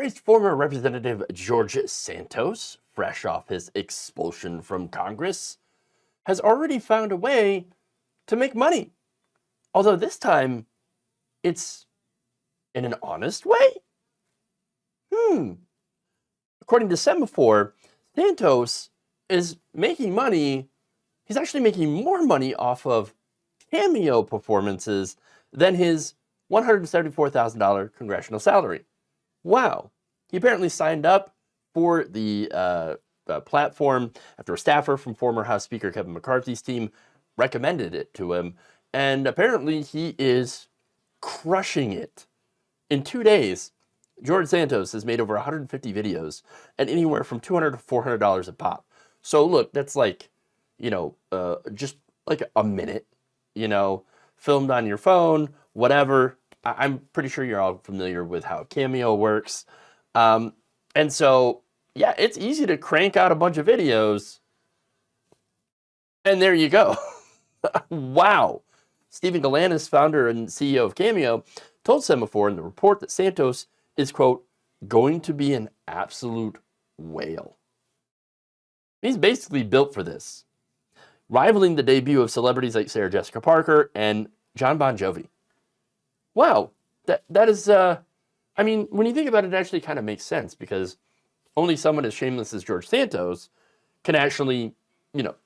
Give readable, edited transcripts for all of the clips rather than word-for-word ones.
disgraced former Representative George Santos, fresh off his expulsion from Congress, has already found a way to make money. Although this time, it's in an honest way? According to Semafor, Santos is making money. He's actually making more money off of Cameo performances than his $174,000 congressional salary. Wow. He apparently signed up for the platform after a staffer from former House Speaker Kevin McCarthy's team recommended it to him. And apparently he is crushing it. In 2 days, George Santos has made over 150 videos at anywhere from $200 to $400 a pop. So look, that's like, just like a minute, filmed on your phone, whatever. I'm pretty sure you're all familiar with how Cameo works. And so, yeah, it's easy to crank out a bunch of videos. And there you go. Wow. Stephen Galanis, founder and CEO of Cameo, told Semafor in the report that Santos is, quote, going to be an absolute whale. He's basically built for this, rivaling the debut of celebrities like Sarah Jessica Parker and John Bon Jovi. Wow, that is, when you think about it, it actually kind of makes sense, because only someone as shameless as George Santos can actually,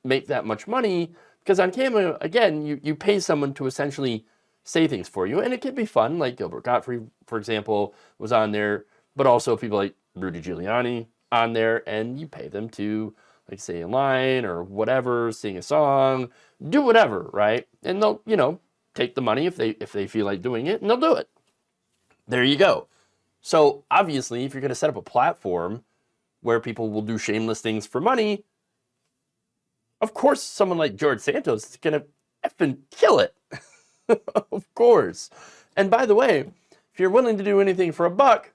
make that much money, because on Cameo, again, you pay someone to essentially say things for you, and it can be fun, like Gilbert Gottfried, for example, was on there, but also people like Rudy Giuliani on there, and you pay them to, like, say a line or whatever, sing a song, do whatever, right? And they'll, take the money if they feel like doing it, and they'll do it. There you go. So obviously, if you're going to set up a platform where people will do shameless things for money, of course, someone like George Santos is going to effing kill it. Of course. And by the way, if you're willing to do anything for a buck,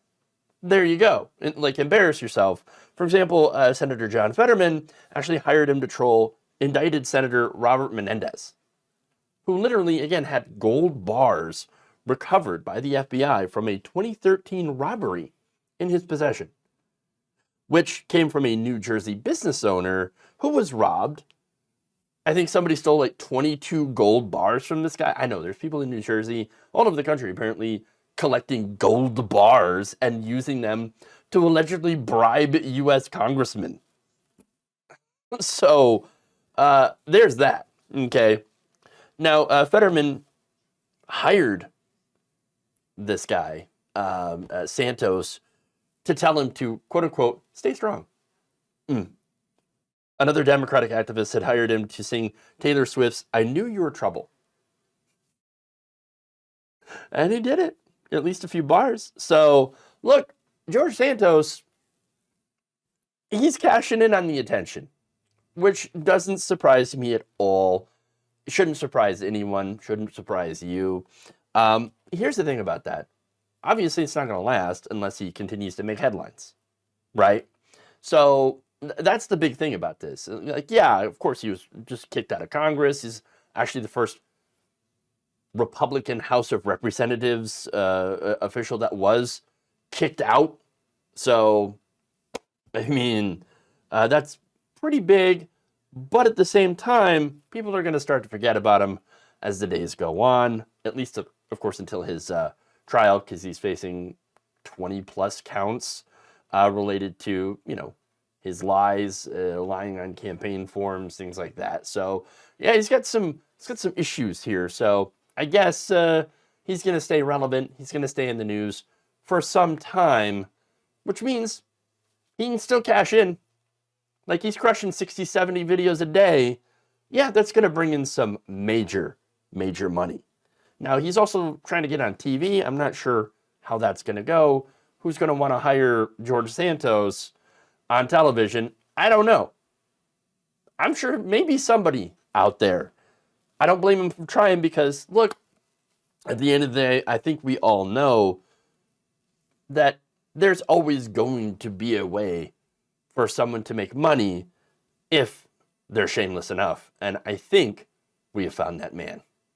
there you go. Like, embarrass yourself. For example, Senator John Fetterman actually hired him to troll indicted Senator Robert Menendez, who literally, again, had gold bars recovered by the FBI from a 2013 robbery in his possession, which came from a New Jersey business owner who was robbed. I think somebody stole like 22 gold bars from this guy. I know there's people in New Jersey, all over the country, apparently collecting gold bars and using them to allegedly bribe U.S. congressmen. So there's that, okay? Now, Fetterman hired this guy, Santos, to tell him to, quote unquote, stay strong. Another Democratic activist had hired him to sing Taylor Swift's I Knew You Were Trouble. And he did it, at least a few bars. So, look, George Santos, he's cashing in on the attention, which doesn't surprise me at all. It shouldn't surprise anyone, shouldn't surprise you. Here's the thing about that. Obviously, it's not going to last unless he continues to make headlines, right? So that's the big thing about this. Like, yeah, of course, he was just kicked out of Congress. He's actually the first Republican House of Representatives official that was kicked out. So, that's pretty big. But at the same time, people are going to start to forget about him as the days go on, at least, of course, until his trial, because he's facing 20-plus counts related to, his lies, lying on campaign forms, things like that. So, yeah, he's got some issues here. So I guess he's going to stay relevant. He's going to stay in the news for some time, which means he can still cash in. Like, he's crushing 60, 70 videos a day. Yeah, that's going to bring in some major, major money. Now, he's also trying to get on TV. I'm not sure how that's going to go. Who's going to want to hire George Santos on television? I don't know. I'm sure maybe somebody out there. I don't blame him for trying, because, look, at the end of the day, I think we all know that there's always going to be a way for someone to make money if they're shameless enough. And I think we have found that man.